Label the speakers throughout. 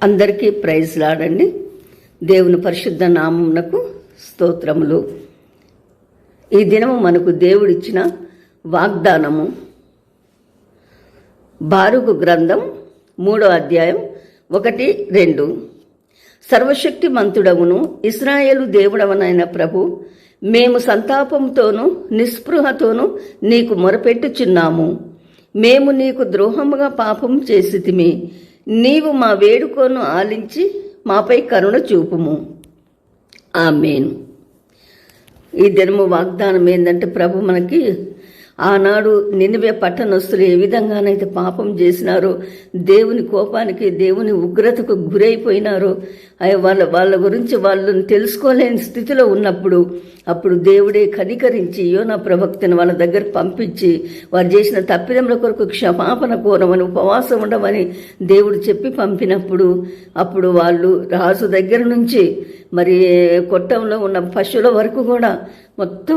Speaker 1: అందరికీ ప్రైజ్ లాడండి. దేవుని పరిశుద్ధ నామమునకు స్తోత్రములు. ఈ దినము మనకు దేవుడిచ్చిన వాగ్దానము బారూకు గ్రంథం 3వ అధ్యాయం 1-2. సర్వశక్తిమంతుడవును ఇశ్రాయేలు దేవుడవనైన ప్రభు, మేము సంతాపంతోనూ నిస్పృహతోనూ నీకు మొరపెట్టుచున్నాము. మేము నీకు ద్రోహముగా పాపం చేసితిమి. నీవు మా వేడుకను ఆలించి మాపై కరుణ చూపుము. ఆమేన్. ఈ దినము వాగ్దానం ఏంటంటే, ప్రభు మనకి ఆనాడు నినివే పట్టణస్తులు ఏ విధంగానైతే పాపం చేసినారో, దేవుని కోపానికి దేవుని ఉగ్రతకు గురైపోయినారో, వాళ్ళ గురించి వాళ్ళని తెలుసుకోలేని స్థితిలో ఉన్నప్పుడు అప్పుడు దేవుడే కనికరించి యోనా ప్రవక్తను వాళ్ళ దగ్గర పంపించి వారు చేసిన తప్పిదముల కొరకు క్షమాపణ కోరమని, ఉపవాసం ఉండమని దేవుడు చెప్పి పంపినప్పుడు అప్పుడు వాళ్ళు రాజు దగ్గర నుంచి మరి కొట్టంలో ఉన్న పశువుల వరకు కూడా మొత్తం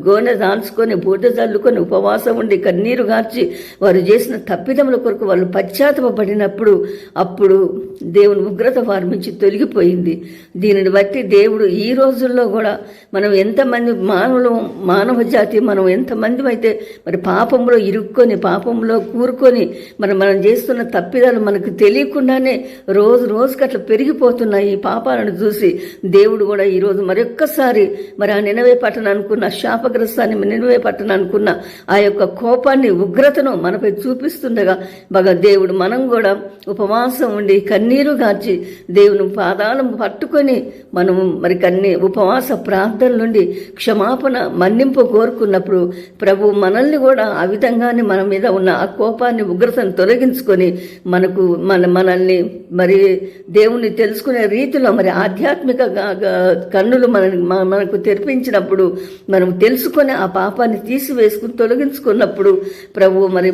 Speaker 1: గోనె దాల్చుకొని బూట చల్లుకొని ఉపవాసం ఉండి కన్నీరు గార్చి వారు చేసిన తప్పిదముల కొరకు వాళ్ళు పశ్చాత్తపడినప్పుడు అప్పుడు దేవుని ఉగ్రత వారి నుంచి తొలగిపోయింది. దీనిని బట్టి దేవుడు ఈ రోజుల్లో కూడా మనం ఎంతమంది మానవ జాతి మనం ఎంతమంది అయితే మరి పాపంలో ఇరుక్కొని పాపంలో కూరుకొని మనం చేస్తున్న తప్పిదాలు మనకు తెలియకుండానే రోజుకి అట్లా పెరిగిపోతున్నాయి. ఈ పాపాలను చూసి దేవుడు కూడా ఈరోజు మరొక్కసారి మరి ఆ నినవే పట్టణ అనుకున్న శాపగ్రస్తాన్ని నినవే పట్టణ అనుకున్న ఆ యొక్క కోపాన్ని ఉగ్రతను మనపై చూపిస్తుండగా బాగా దేవుడు మనం కూడా ఉపవాసం ఉండి కన్నీరు గార్చి దేవుని పాదాలను పట్టుకొని మనము మరి ఉపవాస ప్రార్థన నుండి క్షమాపణ మన్నింపు కోరుకున్నప్పుడు ప్రభు మనల్ని కూడా ఆ విధంగానే మన మీద ఉన్న ఆ కోపాన్ని ఉగ్రతను తొలగించుకొని మనల్ని మరి దేవుణ్ణి తెలుసుకునే రీతిలో మరి ఆధ్యాత్మిక కన్నులు మనకు తెరిపించినప్పుడు మనం తెలుసుకొని ఆ పాపాన్ని తీసివేసుకుని తొలగించుకున్నప్పుడు ప్రభు మరి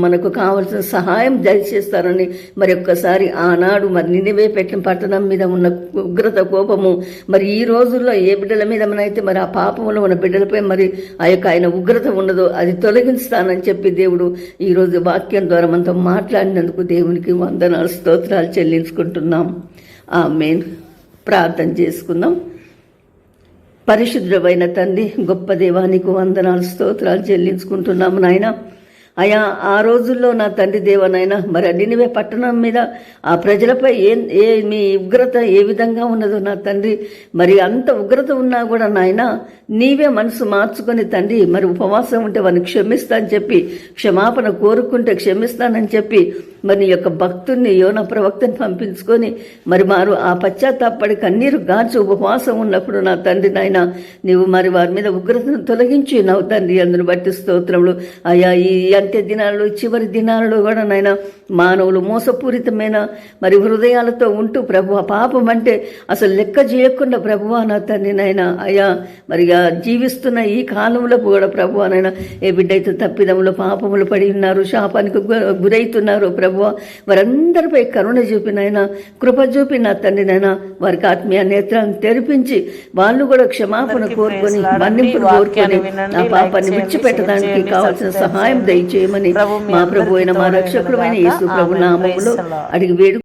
Speaker 1: మనకు కావలసిన సహాయం దయచేస్తారని మరి ఒక్కసారి ఆనాడు మరి నినివే పెట్టిన పట్టణం మీద ఉన్న ఉగ్రత కోపము మరి ఈ రోజుల్లో ఏ బిడ్డల మీద మనైతే మరి ఆ పాపంలో ఉన్న బిడ్డలపై మరి ఆ యొక్క ఆయన ఉగ్రత ఉండదో అది తొలగిస్తానని చెప్పి దేవుడు ఈరోజు వాక్యం ద్వారా మనతో మాట్లాడినందుకు దేవునికి వందనాలు స్తోత్రాలు చెల్లించుకుంటున్నాం. ఆమేన్. ప్రార్థన చేసుకుందాం. పరిశుద్ధమైన తండ్రి, గొప్ప దేవానికి వందనాలు స్తోత్రాలు చెల్లించుకుంటున్నాము నాయన. అయా ఆ రోజుల్లో నా తండ్రి దేవనైనా మరి నినివే పట్టణం మీద ఆ ప్రజలపై మీ ఉగ్రత ఏ విధంగా ఉన్నదో నా తండ్రి, మరి అంత ఉగ్రత ఉన్నా కూడా నాయన నీవే మనసు మార్చుకొని తండ్రి మరి ఉపవాసం ఉంటే వారిని క్షమిస్తానని చెప్పి క్షమాపణ కోరుకుంటే క్షమిస్తానని చెప్పి మరి నీ యొక్క భక్తుల్ని యోనా ప్రవక్తని పంపించుకొని మరి వారు ఆ పశ్చాత్తాపడి కన్నీరు గార్చి ఉపవాసం ఉన్నప్పుడు నా తండ్రి నాయన నీవు మరి వారి మీద ఉగ్రతను తొలగించి నవ్వు తండ్రి. అందును బట్టి స్తోత్రములు. అయా ఈ అంత్య దినాలలో చివరి దినాలలో కూడా నాయన మానవులు మోసపూరితమైన మరి హృదయాలతో ఉంటూ ప్రభు ఆ పాపం అంటే అసలు లెక్క చేయకుండా ప్రభువా నా తండ్రి నాయన అయా మరి జీవిస్తున్న ఈ కాలంలో కూడా ప్రభువా నాయన ఏ బిడ్డైతే తప్పిదములు పాపములు పడి ఉన్నారు, శాపానికి గురైతున్నారు ప్రభువ, వారందరిపై కరుణ చూపినైనా కృప చూపి నా తండ్రి నైనా వారికి ఆత్మీయ నేత్రాలను తెరిపించి వాళ్ళు కూడా క్షమాపణ కోరుకొని మన్నింపును కోరుకొని ఆ పాపాన్ని విడిచిపెట్టడానికి కావాల్సిన సహాయం దయచేయమని మా ప్రభు అయిన మా రక్షకుడైన యేసు ప్రభు నామములో అడిగి వేడు